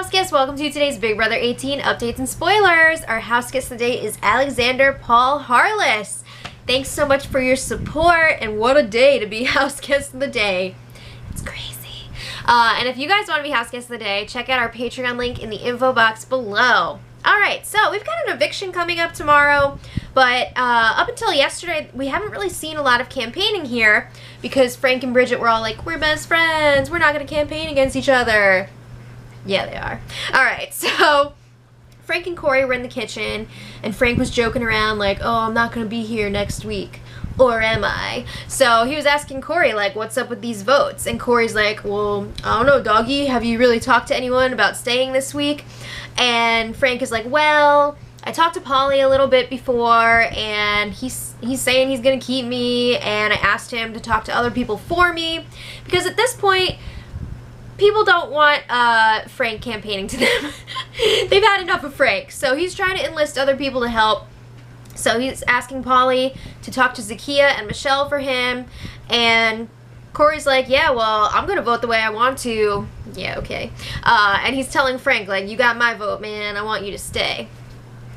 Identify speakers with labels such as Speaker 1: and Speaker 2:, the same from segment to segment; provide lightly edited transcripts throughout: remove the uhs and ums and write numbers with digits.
Speaker 1: house guests, welcome to today's Big Brother 18 updates and spoilers. Our house guest today is Alexander Paul Harless. Thanks so much for your support, and what a day to be house guest of the day. It's crazy. And if you guys want to be house guest of the day, check out our Patreon link in the info box below. Alright, so we've got an eviction coming up tomorrow, but up until yesterday, we haven't really seen a lot of campaigning here because Frank and Bridget were all like, we're best friends, we're not going to campaign against each other. Yeah, they are. Alright, so Frank and Corey were in the kitchen, and Frank was joking around like, oh, I'm not going to be here next week. Or am I? So he was asking Corey, like, what's up with these votes? And Corey's like, well, I don't know, doggy. Have you really talked to anyone about staying this week? And Frank is like, well, I talked to Polly a little bit before, and he's saying he's going to keep me, and I asked him to talk to other people for me. Because at this point, people don't want Frank campaigning to them. They've had enough of Frank. So he's trying to enlist other people to help. So he's asking Polly to talk to Zakiya and Michelle for him. And Corey's like, yeah, well, I'm going to vote the way I want to. Yeah, okay. And he's telling Frank, like, you got my vote, man. I want you to stay.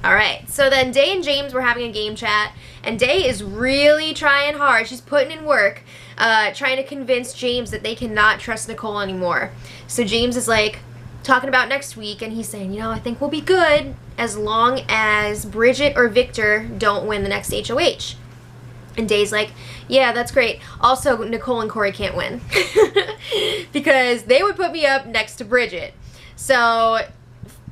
Speaker 1: All right. So then Day and James were having a game chat. And Day is really trying hard. She's putting in work, trying to convince James that they cannot trust Nicole anymore. So James is like talking about next week, and he's saying, you know, I think we'll be good as long as Bridget or Victor don't win the next HOH. And Day's like, yeah, that's great. Also, Nicole and Corey can't win because they would put me up next to Bridget. So,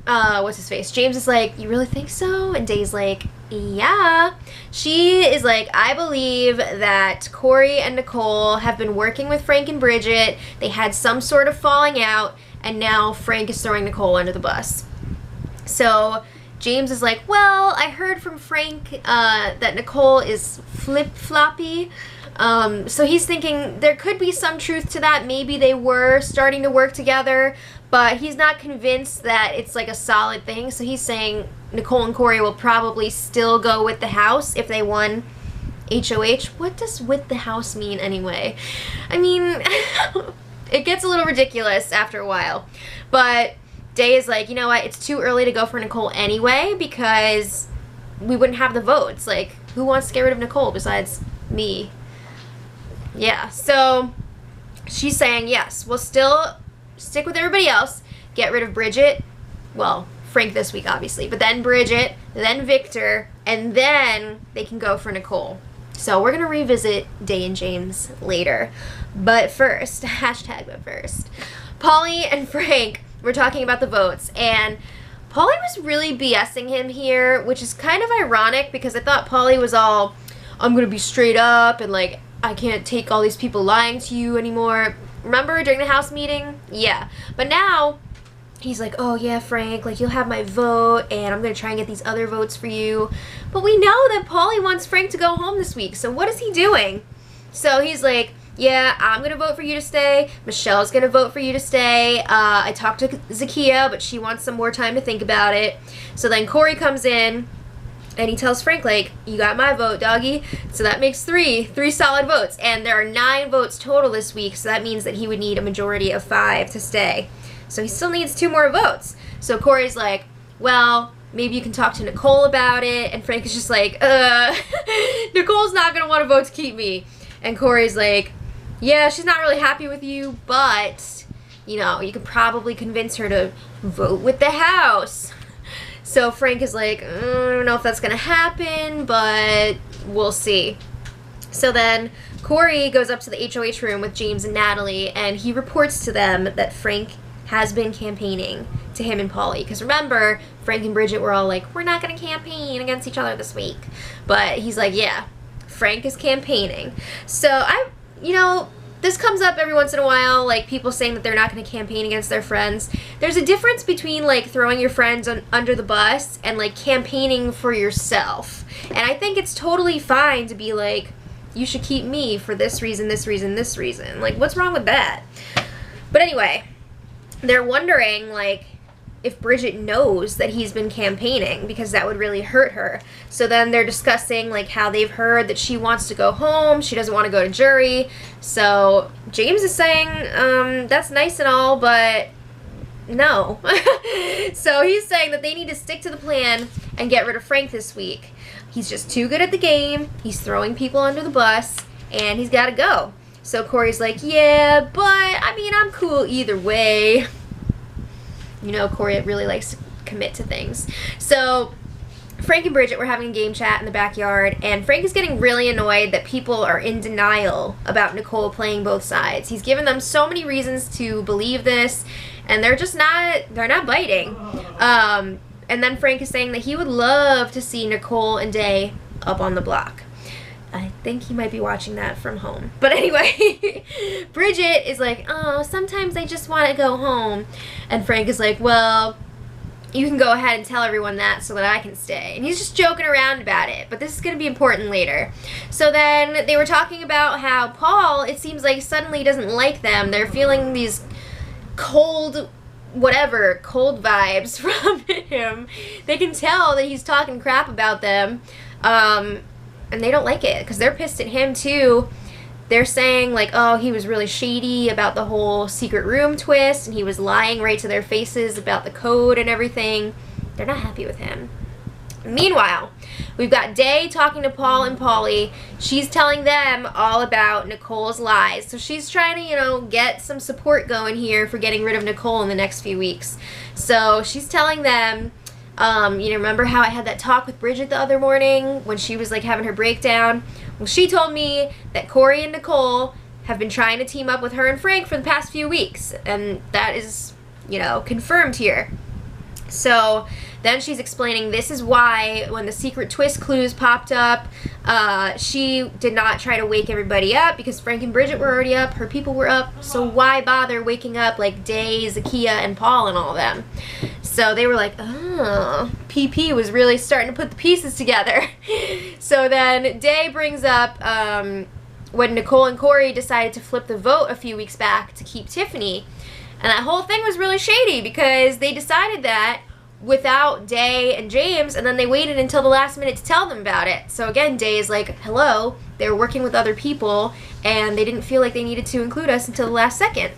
Speaker 1: what's his face? James is like, you really think so? And Day's like, yeah. She is like, I believe that Corey and Nicole have been working with Frank and Bridget. They had some sort of falling out, and now Frank is throwing Nicole under the bus. So James is like, well, I heard from Frank that Nicole is flip-floppy. So he's thinking there could be some truth to that. Maybe they were starting to work together, but he's not convinced that it's like a solid thing. So he's saying Nicole and Corey will probably still go with the house if they won HOH. What does with the house mean anyway? I mean, it gets a little ridiculous after a while. But Day is like, you know what, it's too early to go for Nicole anyway because we wouldn't have the votes. Like, who wants to get rid of Nicole besides me? Yeah, so she's saying, yes, we'll still stick with everybody else, get rid of Bridget, well, Frank this week, obviously, but then Bridget, then Victor, and then they can go for Nicole. So we're going to revisit Day and James later. But first, hashtag but first, Polly and Frank were talking about the votes, and Polly was really BSing him here, which is kind of ironic because I thought Polly was all, I'm going to be straight up, and like, I can't take all these people lying to you anymore. Remember during the house meeting? Yeah. But now, he's like, oh yeah, Frank, like, you'll have my vote, and I'm going to try and get these other votes for you. But we know that Polly wants Frank to go home this week, so what is he doing? So he's like, yeah, I'm going to vote for you to stay. Michelle's going to vote for you to stay. I talked to Zakiya, but she wants some more time to think about it. So then Corey comes in, and he tells Frank, like, you got my vote, doggy. So that makes three solid votes. And there are 9 votes total this week, so that means that he would need a majority of 5 to stay. So he still needs 2 more votes. So Corey's like, well, maybe you can talk to Nicole about it. And Frank is just like, Nicole's not going to want to vote to keep me. And Corey's like, yeah, she's not really happy with you, but, you know, you could probably convince her to vote with the house. So Frank is like, I don't know if that's going to happen, but we'll see. So then Corey goes up to the HOH room with James and Natalie, and he reports to them that Frank has been campaigning to him and Polly. Because remember, Frank and Bridget were all like, we're not going to campaign against each other this week. But he's like, yeah, Frank is campaigning. So you know, this comes up every once in a while, like people saying that they're not going to campaign against their friends. There's a difference between like throwing your friends under the bus and like campaigning for yourself. And I think it's totally fine to be like, you should keep me for this reason, this reason, this reason. Like, what's wrong with that? But anyway, they're wondering, like, if Bridget knows that he's been campaigning, because that would really hurt her. So then they're discussing like how they've heard that she wants to go home, she doesn't want to go to jury. So James is saying, that's nice and all, but no. So he's saying that they need to stick to the plan and get rid of Frank this week. He's just too good at the game. He's throwing people under the bus, and he's got to go. So Corey's like, yeah, but, I mean, I'm cool either way. You know, Corey really likes to commit to things. So Frank and Bridget were having a game chat in the backyard, and Frank is getting really annoyed that people are in denial about Nicole playing both sides. He's given them so many reasons to believe this, and they're not biting. And then Frank is saying that he would love to see Nicole and Day up on the block. I think he might be watching that from home. But anyway, Bridget is like, oh, sometimes I just want to go home. And Frank is like, well, you can go ahead and tell everyone that so that I can stay. And he's just joking around about it, but this is going to be important later. So then they were talking about how Paul, it seems like suddenly doesn't like them. They're feeling these cold vibes from him. They can tell that he's talking crap about them, and they don't like it because they're pissed at him too. They're saying like, oh, he was really shady about the whole secret room twist, and he was lying right to their faces about the code and everything. They're not happy with him. Meanwhile, we've got Day talking to Paul and Paulie. She's telling them all about Nicole's lies. So she's trying to, you know, get some support going here for getting rid of Nicole in the next few weeks. So she's telling them, you know, remember how I had that talk with Bridget the other morning when she was like having her breakdown? Well, she told me that Corey and Nicole have been trying to team up with her and Frank for the past few weeks. And that is, you know, confirmed here. So then she's explaining this is why when the secret twist clues popped up, she did not try to wake everybody up because Frank and Bridget were already up, her people were up, so why bother waking up like Day, Zakiya, and Paul and all of them? So they were like, oh, PP was really starting to put the pieces together. So then Day brings up when Nicole and Corey decided to flip the vote a few weeks back to keep Tiffany. And that whole thing was really shady because they decided that without Day and James, and then they waited until the last minute to tell them about it. So again, Day is like, hello, they were working with other people, and they didn't feel like they needed to include us until the last second.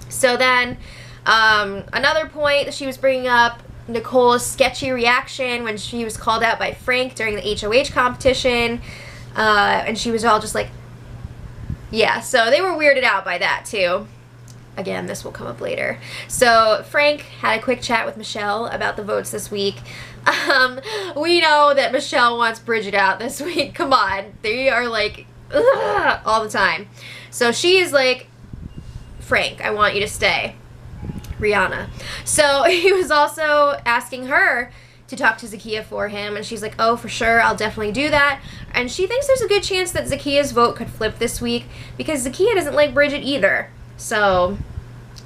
Speaker 1: So then, another point that she was bringing up, Nicole's sketchy reaction when she was called out by Frank during the HOH competition, and she was all just like, yeah, so they were weirded out by that too. Again, this will come up later. So Frank had a quick chat with Michelle about the votes this week. We know that Michelle wants Bridget out this week. Come on. They are like, ugh, all the time. So she is like, Frank, I want you to stay. Rihanna. So he was also asking her to talk to Zakiya for him, and she's like, oh, for sure, I'll definitely do that. And she thinks there's a good chance that Zakiya's vote could flip this week because Zakiya doesn't like Bridget either. So,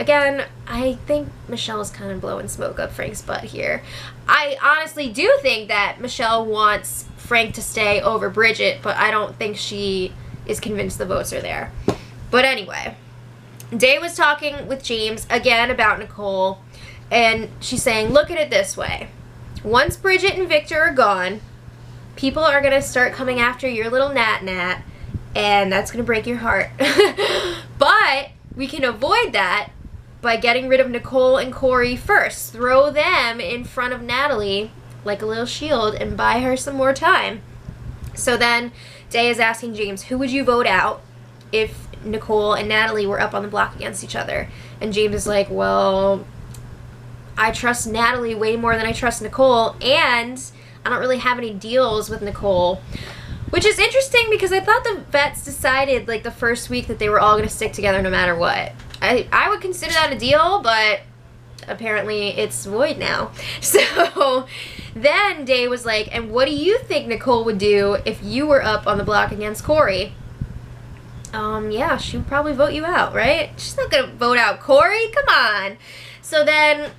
Speaker 1: again, I think Michelle's kind of blowing smoke up Frank's butt here. I honestly do think that Michelle wants Frank to stay over Bridget, but I don't think she is convinced the votes are there. But anyway, Day was talking with James again about Nicole, and she's saying, look at it this way. Once Bridget and Victor are gone, people are going to start coming after your little Nat, and that's going to break your heart. But we can avoid that by getting rid of Nicole and Corey first. Throw them in front of Natalie like a little shield and buy her some more time. So then Day is asking James, who would you vote out if Nicole and Natalie were up on the block against each other? And James is like, well, I trust Natalie way more than I trust Nicole, and I don't really have any deals with Nicole. Which is interesting because I thought the vets decided like the first week that they were all going to stick together no matter what. I would consider that a deal, but apparently it's void now. So then Day was like, and what do you think Nicole would do if you were up on the block against Corey? Yeah, she would probably vote you out, right? She's not going to vote out Corey. Come on. So then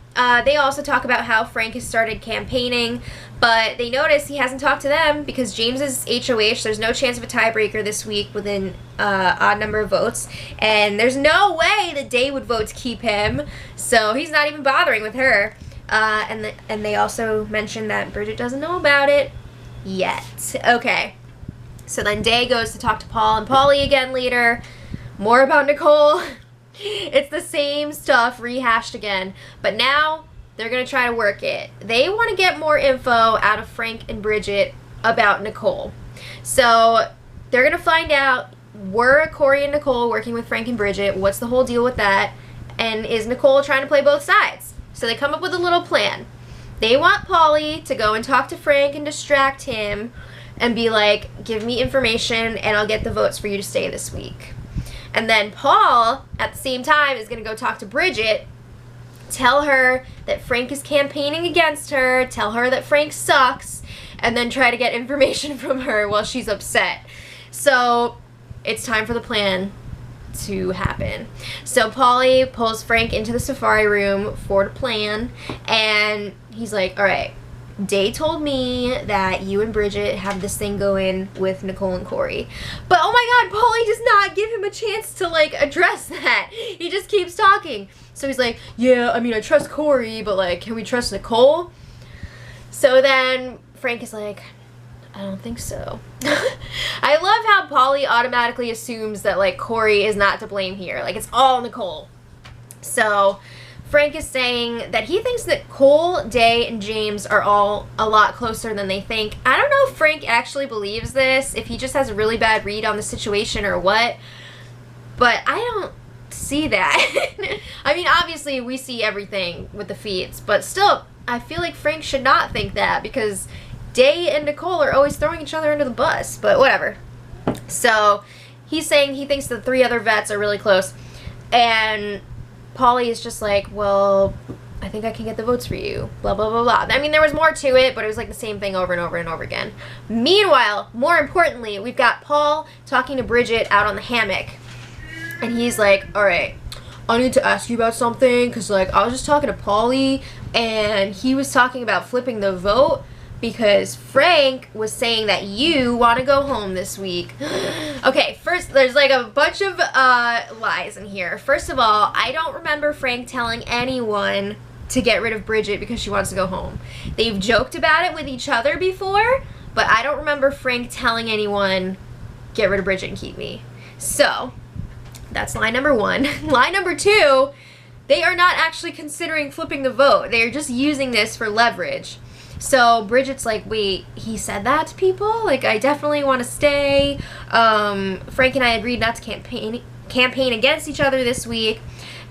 Speaker 1: they also talk about how Frank has started campaigning, but they notice he hasn't talked to them because James is HOH. There's no chance of a tiebreaker this week with an odd number of votes, and there's no way that Day would vote to keep him, so he's not even bothering with her. And they also mentioned that Bridget doesn't know about it yet. Okay, so then Day goes to talk to Paul and Paulie again later. More about Nicole. It's the same stuff rehashed again, but now they're going to try to work it. They want to get more info out of Frank and Bridget about Nicole. So they're going to find out, were Corey and Nicole working with Frank and Bridget? What's the whole deal with that? And is Nicole trying to play both sides? So they come up with a little plan. They want Paulie to go and talk to Frank and distract him and be like, give me information and I'll get the votes for you to stay this week. And then Paul, at the same time, is going to go talk to Bridget, tell her that Frank is campaigning against her, tell her that Frank sucks, and then try to get information from her while she's upset. So it's time for the plan to happen. So Paulie pulls Frank into the safari room for the plan, and he's like, all right, Day told me that you and Bridget have this thing going with Nicole and Corey. But oh my god, Paulie does not give him a chance to like address that. He just keeps talking. So he's like, yeah, I mean, I trust Corey, but like, can we trust Nicole? So then Frank is like, I don't think so. I love how Paulie automatically assumes that like Corey is not to blame here. Like, it's all Nicole. So Frank is saying that he thinks that Cole, Day, and James are all a lot closer than they think. I don't know if Frank actually believes this, if he just has a really bad read on the situation or what, but I don't see that. I mean, obviously we see everything with the feeds, but still, I feel like Frank should not think that, because Day and Nicole are always throwing each other under the bus, but whatever. So he's saying he thinks the 3 other vets are really close, and Paulie is just like, well, I think I can get the votes for you, blah, blah, blah, blah. I mean, there was more to it, but it was like the same thing over and over and over again. Meanwhile, more importantly, we've got Paul talking to Bridget out on the hammock, and he's like, all right, I need to ask you about something, because like, I was just talking to Paulie, and he was talking about flipping the vote, because Frank was saying that you want to go home this week. Okay, first, there's like a bunch of lies in here. First of all, I don't remember Frank telling anyone to get rid of Bridget because she wants to go home. They've joked about it with each other before, but I don't remember Frank telling anyone, get rid of Bridget and keep me. So, that's lie number 1. Lie number 2, they are not actually considering flipping the vote. They are just using this for leverage. So Bridget's like, wait, he said that to people? Like, I definitely want to stay. Frank and I agreed not to campaign against each other this week.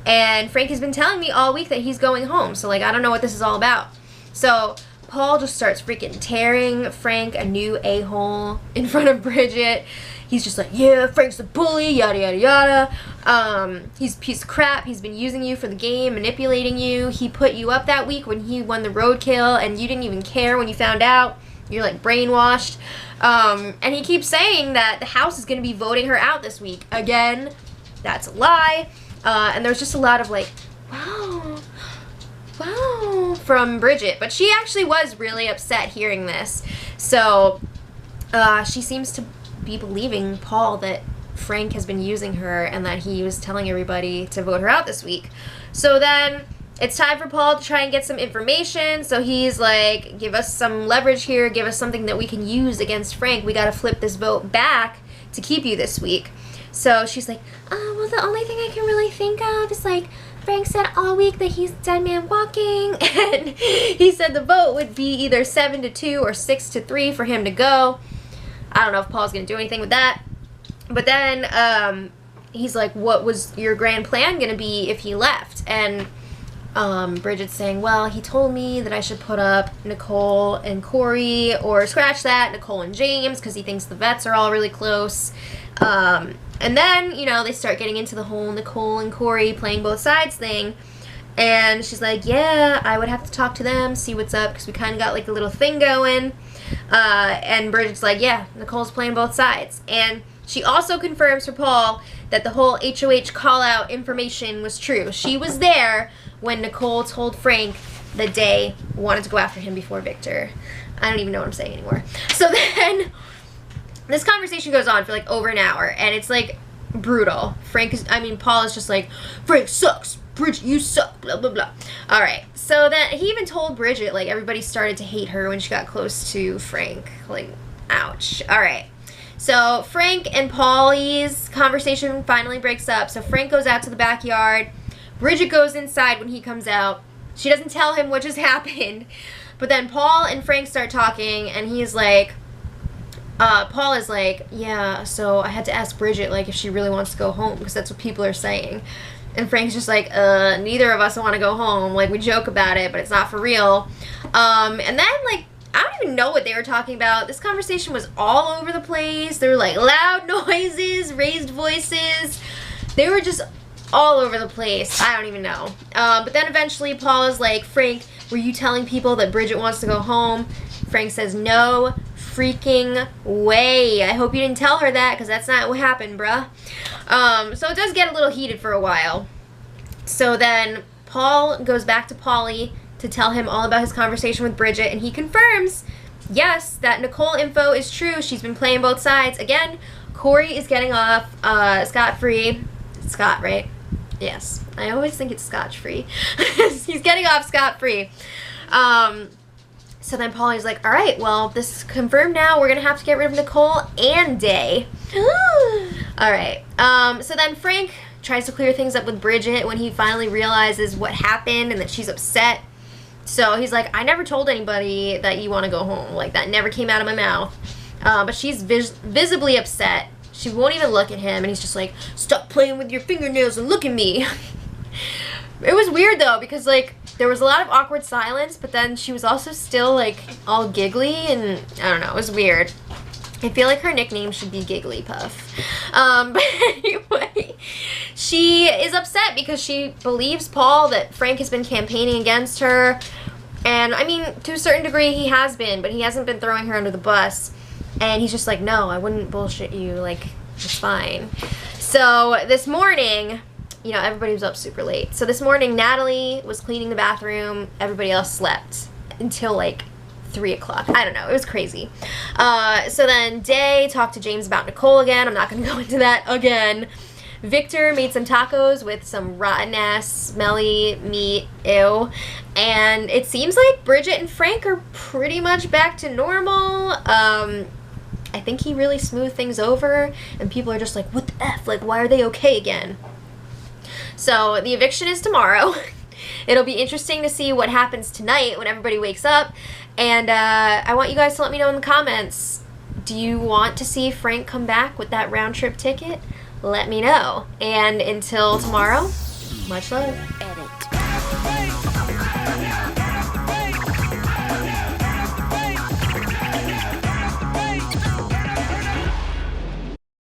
Speaker 1: And Frank has been telling me all week that he's going home. So, like, I don't know what this is all about. So Paul just starts freaking tearing Frank a new a-hole in front of Bridget. He's just like, yeah, Frank's a bully, yada, yada, yada. He's a piece of crap. He's been using you for the game, manipulating you. He put you up that week when he won the roadkill, and you didn't even care when you found out. You're, like, brainwashed. And he keeps saying that the house is going to be voting her out this week. Again, that's a lie. And there's just a lot of, like, wow, from Bridget. But she actually was really upset hearing this. So she seems to be believing Paul that Frank has been using her and that he was telling everybody to vote her out this week. So then it's time for Paul to try and get some information. So he's like, give us some leverage here, give us something that we can use against Frank. We got to flip this vote back to keep you this week. So she's like, well, the only thing I can really think of is like, Frank said all week that he's dead man walking, and he said the vote would be either 7-2 or 6-3 for him to go. I don't know if Paul's going to do anything with that. But then he's like, what was your grand plan going to be if he left? And Bridget's saying, well, he told me that I should put up Nicole and Corey, or scratch that, Nicole and James, because he thinks the vets are all really close. And then, you know, they start getting into the whole Nicole and Corey playing both sides thing. And she's like, yeah, I would have to talk to them, see what's up, because we kind of got like a little thing going. And Bridget's like, yeah, Nicole's playing both sides. And she also confirms for Paul that the whole HOH call-out information was true. She was there when Nicole told Frank that Day wanted to go after him before Victor. I don't even know what I'm saying anymore. So then this conversation goes on for like over an hour, and it's like brutal. Paul is just like, Frank sucks, Bridget, you suck, blah, blah, blah. All right, so then he even told Bridget, like, everybody started to hate her when she got close to Frank. Like, ouch. All right, So Frank and Paulie's conversation finally breaks up. So Frank goes out to the backyard. Bridget goes inside when he comes out. She doesn't tell him what just happened. But then Paul and Frank start talking, and he's like, Paul is like, yeah, so I had to ask Bridget, like, if she really wants to go home, because that's what people are saying. And Frank's just like, neither of us want to go home. Like, we joke about it, but it's not for real. And then, like, I don't even know what they were talking about. This conversation was all over the place. There were, like, loud noises, raised voices. They were just all over the place. I don't even know. But then eventually Paul is like, Frank, were you telling people that Bridget wants to go home? Frank says, no freaking way. I hope you didn't tell her that, because that's not what happened, bruh. So it does get a little heated for a while. So then Paul goes back to Paulie to tell him all about his conversation with Bridget, and he confirms, yes, that Nicole info is true. She's been playing both sides. Again, Corey is getting off scot-free. Scott, right? Yes. I always think it's scotch-free. He's getting off scot-free. So then Paulie's like, all right, well, this is confirmed now. We're going to have to get rid of Nicole and Day. All right. So then Frank tries to clear things up with Bridget when he finally realizes what happened and that she's upset. So he's like, I never told anybody that you want to go home. Like, that never came out of my mouth. But she's visibly upset. She won't even look at him, and he's just like, stop playing with your fingernails and look at me. It was weird, though, because, like, there was a lot of awkward silence, but then she was also still, like, all giggly, and I don't know, it was weird. I feel like her nickname should be Giggly Puff. But anyway, she is upset because she believes Paul that Frank has been campaigning against her. And, I mean, to a certain degree, he has been, but he hasn't been throwing her under the bus. And he's just like, no, I wouldn't bullshit you. Like, it's fine. So this morning, you know, everybody was up super late. So this morning, Natalie was cleaning the bathroom. Everybody else slept until, like, 3 o'clock. I don't know. It was crazy. So then Day talked to James about Nicole again. I'm not going to go into that again. Victor made some tacos with some rotten-ass, smelly meat. Ew. And it seems like Bridget and Frank are pretty much back to normal. I think he really smoothed things over, and people are just like, what the F? Like, why are they okay again? So the eviction is tomorrow. It'll be interesting to see what happens tonight when everybody wakes up. And I want you guys to let me know in the comments, do you want to see Frank come back with that round-trip ticket? Let me know. And until tomorrow, much love.